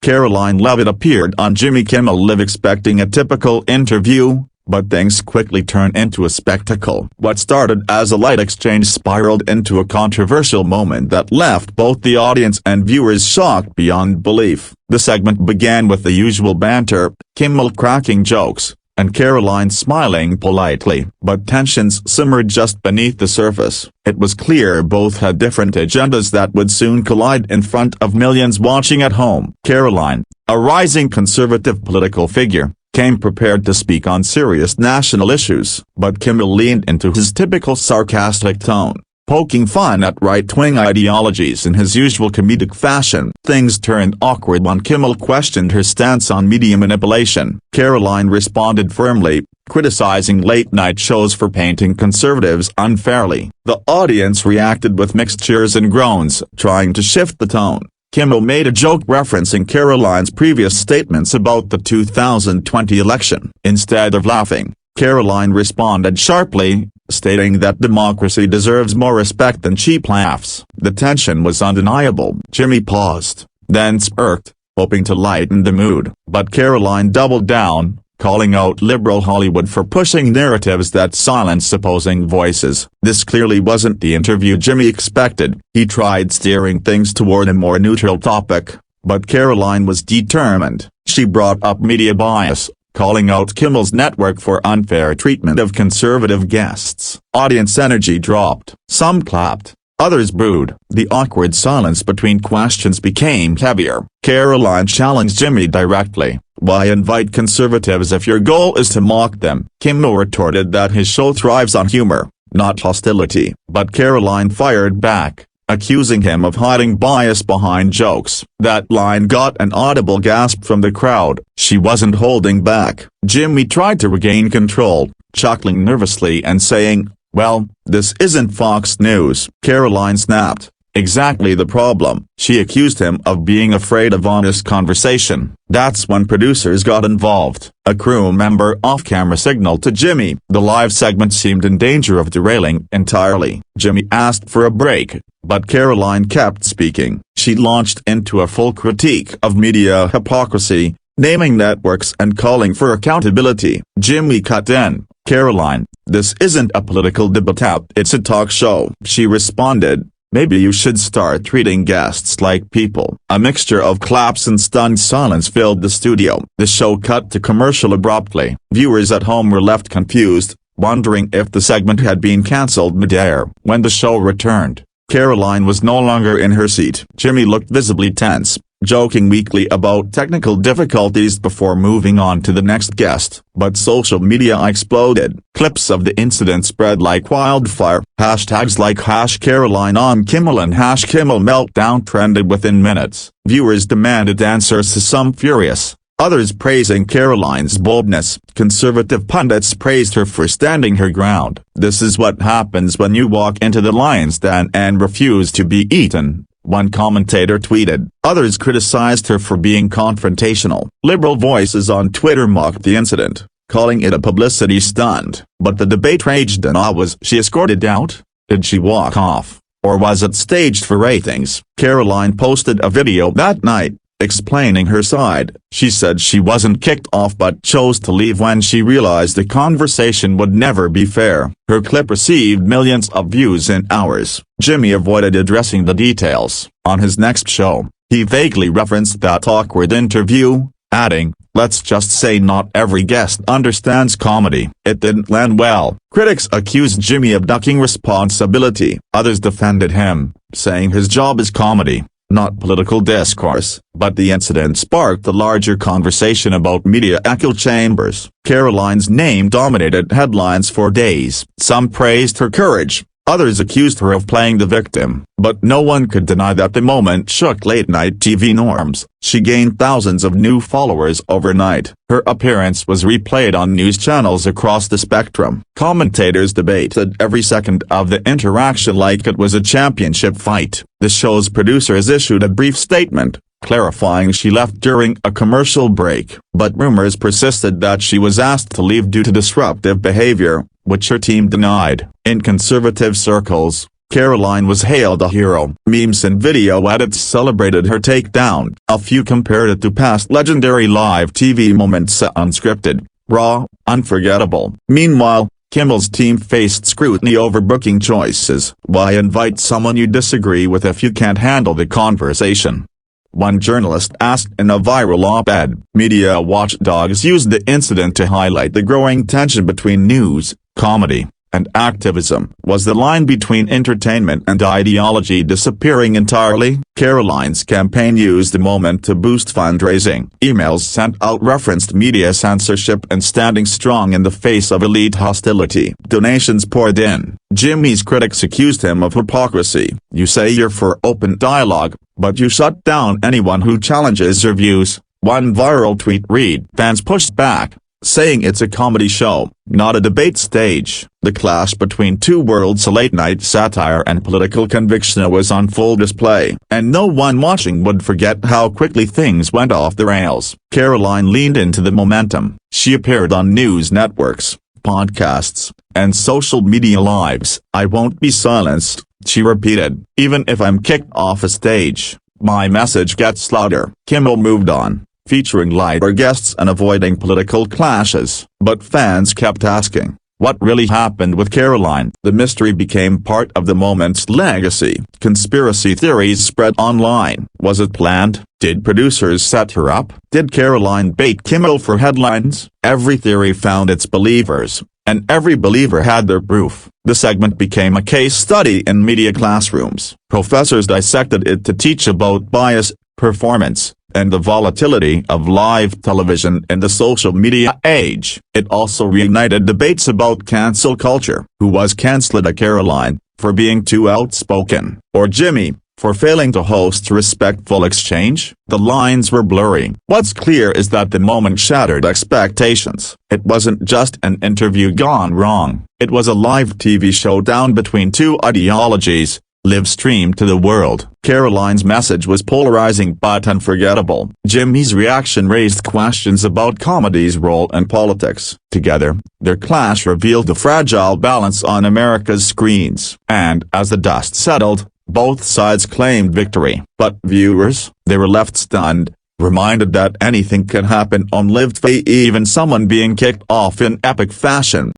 Karoline Leavitt appeared on Jimmy Kimmel Live expecting a typical interview, but things quickly turned into a spectacle. What started as a light exchange spiraled into a controversial moment that left both the audience and viewers shocked beyond belief. The segment began with the usual banter, Kimmel cracking jokes, and Karoline smiling politely. But tensions simmered just beneath the surface. It was clear both had different agendas that would soon collide in front of millions watching at home. Karoline, a rising conservative political figure, came prepared to speak on serious national issues, but Kimmel leaned into his typical sarcastic tone, poking fun at right-wing ideologies in his usual comedic fashion. Things turned awkward when Kimmel questioned her stance on media manipulation. Karoline responded firmly, criticizing late-night shows for painting conservatives unfairly. The audience reacted with mixed cheers and groans, trying to shift the tone. Kimmel made a joke referencing Karoline's previous statements about the 2020 election. Instead of laughing, Karoline responded sharply, stating that democracy deserves more respect than cheap laughs. The tension was undeniable. Jimmy paused, then smirked, hoping to lighten the mood. But Karoline doubled down, calling out liberal Hollywood for pushing narratives that silence opposing voices. This clearly wasn't the interview Jimmy expected. He tried steering things toward a more neutral topic, but Karoline was determined. She brought up media bias, calling out Kimmel's network for unfair treatment of conservative guests. Audience energy dropped. Some clapped, others booed. The awkward silence between questions became heavier. Karoline challenged Jimmy directly. "Why invite conservatives if your goal is to mock them?" Kimmel retorted that his show thrives on humor, not hostility. But Karoline fired back, accusing him of hiding bias behind jokes. That line got an audible gasp from the crowd. She wasn't holding back. Jimmy tried to regain control, chuckling nervously and saying, "Well, this isn't Fox News." Karoline snapped, "Exactly the problem." She accused him of being afraid of honest conversation. That's when producers got involved. A crew member off-camera signaled to Jimmy. The live segment seemed in danger of derailing entirely. Jimmy asked for a break, but Karoline kept speaking. She launched into a full critique of media hypocrisy, naming networks and calling for accountability. Jimmy cut in, "Karoline, this isn't a political debate, it's a talk show." She responded, "Maybe you should start treating guests like people." A mixture of claps and stunned silence filled the studio. The show cut to commercial abruptly. Viewers at home were left confused, wondering if the segment had been cancelled mid-air. When the show returned, Karoline was no longer in her seat. Jimmy looked visibly tense, joking weakly about technical difficulties before moving on to the next guest. But social media exploded. Clips of the incident spread like wildfire. Hashtags like #Karoline on Kimmel and #Kimmel meltdown trended within minutes. Viewers demanded answers, some furious, others praising Karoline's boldness. Conservative pundits praised her for standing her ground. "This is what happens when you walk into the lion's den and refuse to be eaten," one commentator tweeted. Others criticized her for being confrontational. Liberal voices on Twitter mocked the incident, calling it a publicity stunt. But the debate raged on. Was she escorted out? Did she walk off? Or was it staged for ratings? Karoline posted a video that night, explaining her side. She said she wasn't kicked off but chose to leave when she realized the conversation would never be fair. Her clip received millions of views in hours. Jimmy avoided addressing the details. On his next show, he vaguely referenced that awkward interview, adding, "Let's just say not every guest understands comedy." It didn't land well. Critics accused Jimmy of ducking responsibility. Others defended him, saying his job is comedy, not political discourse. But the incident sparked a larger conversation about media echo chambers. Karoline's name dominated headlines for days. Some praised her courage, others accused her of playing the victim. But no one could deny that the moment shook late-night TV norms. She gained thousands of new followers overnight. Her appearance was replayed on news channels across the spectrum. Commentators debated every second of the interaction like it was a championship fight. The show's producers issued a brief statement, clarifying she left during a commercial break. But rumors persisted that she was asked to leave due to disruptive behavior, which her team denied. In conservative circles, Karoline was hailed a hero. Memes and video edits celebrated her takedown. A few compared it to past legendary live TV moments, unscripted, raw, unforgettable. Meanwhile, Kimmel's team faced scrutiny over booking choices. Why invite someone you disagree with if you can't handle the conversation? One journalist asked in a viral op-ed. Media watchdogs used the incident to highlight the growing tension between news, comedy, and activism. Was the line between entertainment and ideology disappearing entirely? Karoline's campaign used the moment to boost fundraising. Emails sent out referenced media censorship and standing strong in the face of elite hostility. Donations poured in. Jimmy's critics accused him of hypocrisy. You say you're for open dialogue, but you shut down anyone who challenges your views. One viral tweet read, fans pushed back, saying it's a comedy show, not a debate stage. The clash between two worlds, late-night satire and political conviction, was on full display, and no one watching would forget how quickly things went off the rails. Karoline leaned into the momentum. She appeared on news networks, podcasts, and social media lives. I won't be silenced, she repeated. Even if I'm kicked off a stage, my message gets louder. Kimmel moved on, featuring lighter guests and avoiding political clashes, but fans kept asking, what really happened with Karoline? The mystery became part of the moment's legacy. Conspiracy theories spread online. Was it planned? Did producers set her up? Did Karoline bait Kimmel for headlines? Every theory found its believers, and every believer had their proof. The segment became a case study in media classrooms. Professors dissected it to teach about bias, performance, and the volatility of live television in the social media age. It also reignited debates about cancel culture. Who was cancelled? Karoline, for being too outspoken, or Jimmy, for failing to host respectful exchange? The lines were blurry. What's clear is that the moment shattered expectations. It wasn't just an interview gone wrong. It was a live TV showdown between two ideologies, live-streamed to the world. Karoline's message was polarizing but unforgettable. Jimmy's reaction raised questions about comedy's role in politics. Together, their clash revealed the fragile balance on America's screens. And as the dust settled, both sides claimed victory. But viewers, they were left stunned, reminded that anything can happen on live TV, even someone being kicked off in epic fashion.